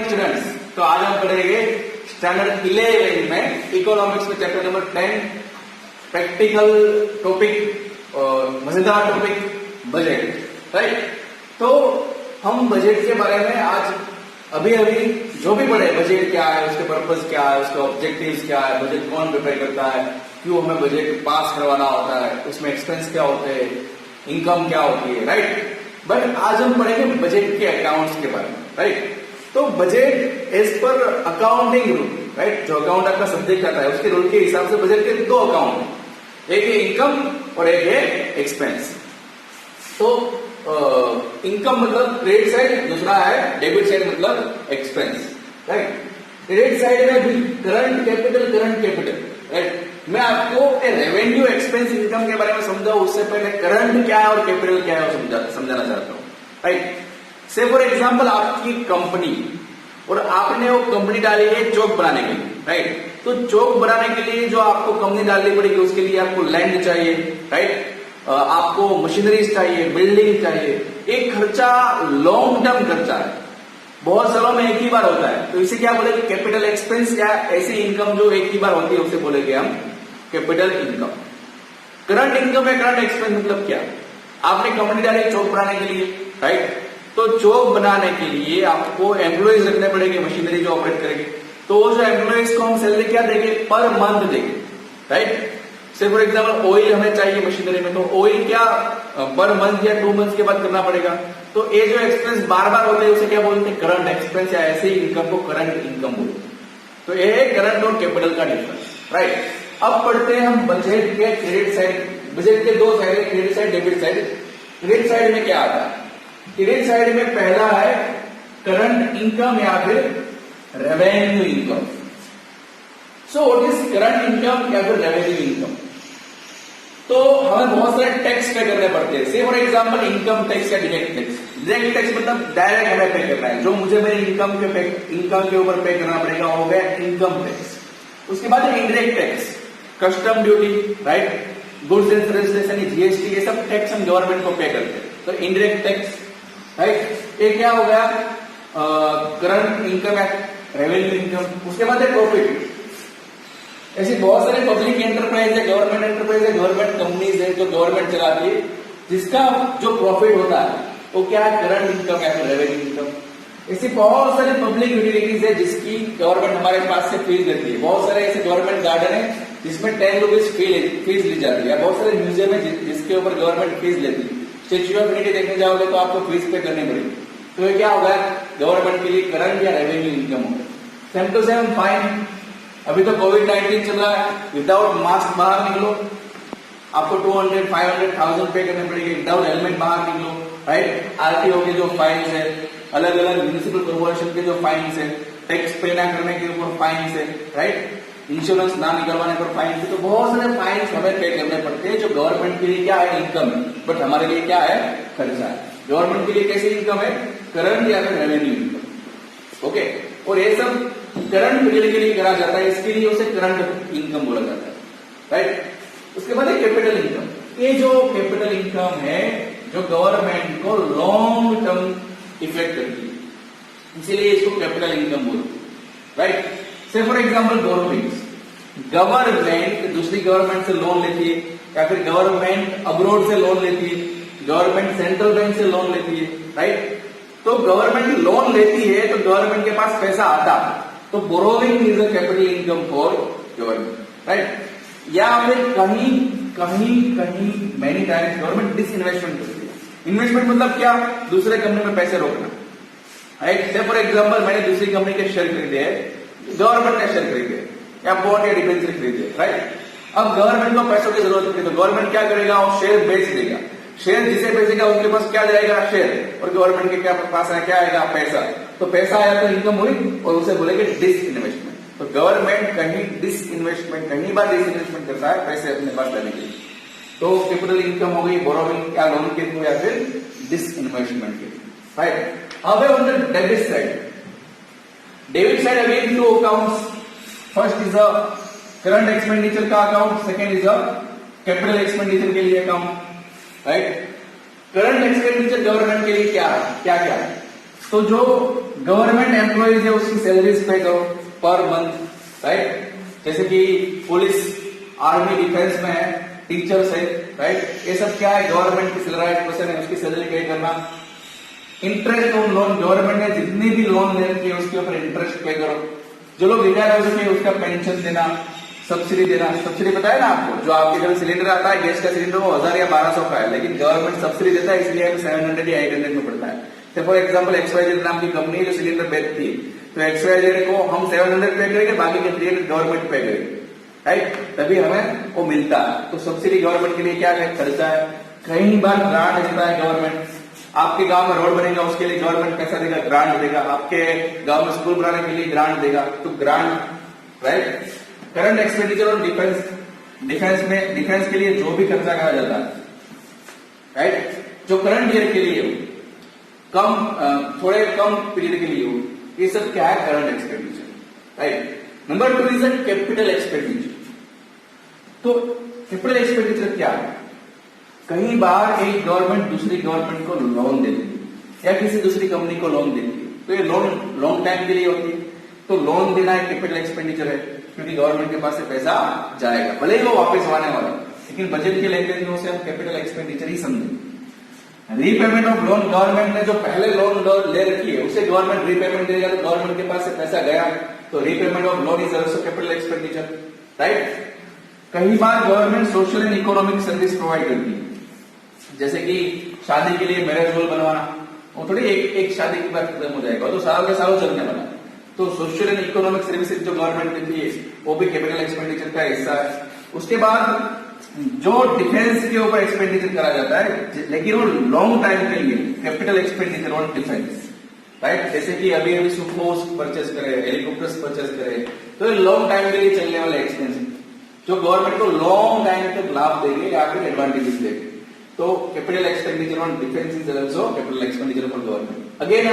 Morning students. तो आज हम पढ़ेंगे स्टैंडर्ड 11 में इकोनॉमिक्स में चैप्टर नंबर 10 प्रैक्टिकल टॉपिक और मजेदार टॉपिक बजट। राइट, तो हम बजट के बारे में आज अभी जो भी पढ़े, बजट क्या है, उसके पर्पस क्या है, उसके ऑब्जेक्टिव्स क्या है, बजट कौन प्रिपेयर करता है, क्यों हमें बजट पास करवाना होता है, उसमें एक्सपेंस क्या होते हैं, इनकम क्या होती है। राइट, बट आज हम पढ़ेंगे बजट के अकाउंट्स के बारे में। राइट, तो budget as per accounting rule, right, जो अकाउंट आपका सब्जेक्ट आता है उसके रूल के हिसाब से बजट के दो अकाउंट है, एक है इनकम और एक है एक्सपेंस। तो इनकम मतलब क्रेडिट साइड, दूसरा है डेबिट साइड मतलब एक्सपेंस। राइट, क्रेडिट साइड में भी करंट कैपिटल। राइट, मैं आपको रेवेन्यू एक्सपेंस इनकम के बारे में समझाऊं उससे पहले करंट क्या है और कैपिटल क्या है वो समझाना चाहता हूं। राइट, से फॉर एग्जाम्पल आपकी कंपनी और आपने वो कंपनी डाली है चौक बनाने के लिए। राइट, तो चौक बनाने के लिए जो आपको कंपनी डालनी पड़ेगी उसके लिए आपको लैंड चाहिए। राइट, आपको मशीनरीज चाहिए, बिल्डिंग चाहिए। एक खर्चा लॉन्ग टर्म खर्चा है, बहुत सालों में एक ही बार होता है, तो इसे क्या बोलेंगे, कैपिटल एक्सपेंस या ऐसी इनकम जो एक ही बार होती है उसे बोलेंगे हम कैपिटल इनकम। करंट इनकम या करंट एक्सपेंस मतलब क्या, आपने कंपनी डाली चौक बनाने के लिए। राइट, तो चौक बनाने के लिए आपको एम्प्लॉइज रखने पड़ेंगे, मशीनरी जो ऑपरेट करेंगे। तो वो जो एम्प्लॉइज को हम सैलरी क्या देंगे, पर मंथ देंगे। राइट, से फॉर एग्जाम्पल ऑयल हमें चाहिए मशीनरी में, तो ऑयल क्या पर मंथ या 2 मंथ के बाद करना पड़ेगा। तो ये जो एक्सपेंस बार बार होते हैं उसे क्या बोलते हैं, करंट एक्सपेंस, या ऐसे ही इनकम को करंट इनकम बोलते हैं। तो ये है करंट और कैपिटल का डिफरेंस। राइट, अब पढ़ते हैं हम बजट के क्रेडिट साइड। बजट के दो साइड है, credit side, debit side. Credit side में क्या आता है, क्रेडिट साइड में पहला है करंट इनकम या फिर revenue income. So what is current income या फिर रेवेन्यू इनकम। तो हमें बहुत सारे टैक्स पे करने पड़ते हैं। से फॉर एग्जांपल इनकम टैक्स या डायरेक्ट टैक्स। डायरेक्ट टैक्स मतलब डायरेक्ट हमें पे करना है, जो मुझे मेरे इनकम के ऊपर पे करना पड़ेगा, हो गया इनकम टैक्स। उसके बाद indirect tax, custom duty, right, goods and services, GST, ये सब टैक्स हम गवर्नमेंट को पे करते हैं। तो इनडायरेक्ट टैक्स, राइट, ये क्या हो गया, करंट इनकम या रेवेन्यू इनकम। उसके बाद है प्रॉफिट। ऐसी बहुत सारे पब्लिक एंटरप्राइज है, गवर्नमेंट एंटरप्राइज है, गवर्नमेंट कंपनीज है जो गवर्नमेंट चलाती है, जिसका जो प्रॉफिट होता है वो क्या है, करंट इनकम या फिर रेवेन्यू इनकम। ऐसी बहुत सारी पब्लिक यूटिलिटीज है जिसकी गवर्नमेंट हमारे पास से फीस लेती है। बहुत सारे ऐसे गवर्नमेंट गार्डन है जिसमें 10 रुपीज फीस ली जाती है। बहुत सारे म्यूजियम है जिसके ऊपर गवर्नमेंट फीस लेती है। स्टेच्यू ऑफ यूनिटी देखने जाओगे तो आपको फीस पे करनी पड़ेगी। तो ये क्या होगा, गवर्नमेंट के लिए करंट या रेवेन्यू इनकम होगा। Same to same fine. अभी तो कोविड-19 चल रहा है, विदाउट मास्क बाहर निकलो आपको 200, 500, 1000 पे करने पड़ेंगे। विदाउट हेलमेट बाहर निकलो, राइट, आरटीओ के जो फाइन्स है, अलग अलग म्यूनिसिपल कॉर्पोरेशन के जो फाइन्स है, टैक्स पे ना करने के ऊपर फाइन्स है, राइट, इंश्योरेंस ना निकलवाने पर फाइन है। तो बहुत सारे फाइन्स हमें पे करने पड़ते हैं जो गवर्नमेंट के लिए क्या है, इनकम है, बट हमारे लिए क्या है, खर्चा है। गवर्नमेंट के लिए कैसी इनकम है, करंट या फिर रेवेन्यू इनकम। ओके, और ये सब करंट पीरियड के लिए करा जाता है, इसके लिए उसे करंट इनकम बोला जाता है। राइट, उसके बाद है कैपिटल इनकम। ये जो कैपिटल इनकम है जो गवर्नमेंट को लॉन्ग टर्म इफेक्ट करती है, इसीलिए इसको कैपिटल इनकम बोलते हैं। राइट, से फॉर एग्जाम्पल गवर्नमेंट दूसरी गवर्नमेंट से लोन लेती है, या फिर गवर्नमेंट अब्रोड से लोन लेती है, गवर्नमेंट सेंट्रल बैंक से लोन लेती है। राइट, तो गवर्नमेंट लोन लेती है तो गवर्नमेंट के पास पैसा आता है, तो borrowing is a capital income for government. Right, या फिर कहीं मेनी टाइम्स गवर्नमेंट डिसइन्वेस्टमेंट करती है। इन्वेस्टमेंट मतलब क्या, दूसरे कंपनी में पैसे रोकना। राइट, से फॉर एग्जाम्पल मैंने दूसरी कंपनी के शेयर खरीदे हैं, गवर्नमेंट ने शेयर खरीदे या बॉन्ड या डिबेंचर खरीदे। राइट, अब गवर्नमेंट को पैसों की जरूरत होती है तो गवर्नमेंट क्या करेगा, वो शेयर बेच देगा। शेयर जिसे बेचेगा उसके पास क्या जाएगा, शेयर, और गवर्नमेंट के क्या पास है, क्या आएगा, पैसा। तो पैसा आया तो इनकम हुई, और उसे बोलेंगे डिस इन्वेस्टमेंट। तो गवर्नमेंट कहीं डिस इन्वेस्टमेंट, कहीं बार डिस इन्वेस्टमेंट करता है पैसे अपने पास लेने के लिए। तो कैपिटल इनकम हो गई बोरोविंग या लोन के थ्रू या फिर डिस इन्वेस्टमेंट के थ्रू। राइट, अब है on the debit side. Debit side again two accounts. First is a current expenditure का account, second is a capital expenditure के लिए account. Right, current expenditure government के लिए क्या है, क्या क्या है। तो जो गवर्नमेंट एम्प्लॉइज है उसकी सैलरीज पे करो पर मंथ, राइट। जैसे कि पुलिस, आर्मी, डिफेंस में है, टीचर्स है, राइट। ये सब क्या है, गवर्नमेंट की सैलराइज पर्सन है, उसकी सैलरी पे करना। इंटरेस्ट ऑन लोन, गवर्नमेंट ने जितनी भी लोन दे रखी है उसके ऊपर इंटरेस्ट पे करो। जो लोग रिटायर हो चुके हैं उसका पेंशन देना, सब्सिडी देना। सब्सिडी पता है ना आपको, जो आपके घर सिलेंडर आता है गैस का सिलेंडर वो 1000 या 1200 का है, लेकिन गवर्नमेंट सब्सिडी देता है इसलिए 700 या 800 में पड़ता है। तो फॉर एग्जाम्पल XYZ नाम की कंपनी जो सिलेंडर बेचती है, तो XYZ को हम 700 पे करेंगे, बाकी के 300 गवर्नमेंट पे करेगी, राइट। तभी हमें वो मिलता है। तो सब्सिडी गवर्नमेंट के लिए क्या खर्चा है। कई बार ग्रांट देता है गवर्नमेंट। आपके गांव में रोड बनेगा उसके लिए गवर्नमेंट पैसा देगा, ग्रांट देगा। आपके गांव में स्कूल बनाने के लिए ग्रांट देगा, तो ग्रांट, राइट। करंट एक्सपेंडिचर और डिफेंस के लिए जो भी खर्चा करा जाता है, राइट, जो करंट ईयर के लिए हो, थोड़े कम पीरियड के लिए हो, ये सब क्या है, current expenditure, right. Number 2 is capital expenditure. तो कैपिटल एक्सपेंडिचर क्या है। कई बार एक गवर्नमेंट दूसरी गवर्नमेंट को लोन देती है या किसी दूसरी कंपनी को लोन देती है, तो ये लोन लॉन्ग टाइम के लिए होती है। तो लोन देना एक कैपिटल एक्सपेंडिचर है, क्योंकि गवर्नमेंट के पास से पैसा जाएगा, भले ही वो वापस आने वाला, लेकिन बजट के लेन देन से हम कैपिटल एक्सपेंडिचर ही समझें। रीपेमेंट ऑफ लोन, गवर्नमेंट ने जो पहले लोन ले रखी है उसे गवर्नमेंट रीपेमेंट देगा, तो गवर्नमेंट के पास से पैसा गया, तो repayment of loan is also capital expenditure, right. कई बार government social and economic service provide करती है, जैसे कि शादी के लिए मैरिज हॉल बनवाना, वो थोड़ी एक शादी के बाद खत्म हो जाएगा, तो सालों के सालों चलने वाला। तो सोशल एंड इकोनॉमिक सर्विसेज जो गवर्नमेंट देती है वो भी कैपिटल एक्सपेंडिचर का हिस्सा है। उसके बाद जो डिफेंस के ऊपर एक्सपेंडिचर करा जाता है, लेकिन वो लॉन्ग टाइम के लिए, capital expenditure on defence, right. जैसे कि अभी सुखोस परचेस करे, हेलीकॉप्टर्स परचेस करे, तो ये लॉन्ग टाइम के लिए चलने वाले एक्सपेंस जो गवर्नमेंट को लॉन्ग टाइम तक लाभ देंगे या फिर एडवांटेजेस देंगे। तो capital expenditure on defence is also capital expenditure for government. Again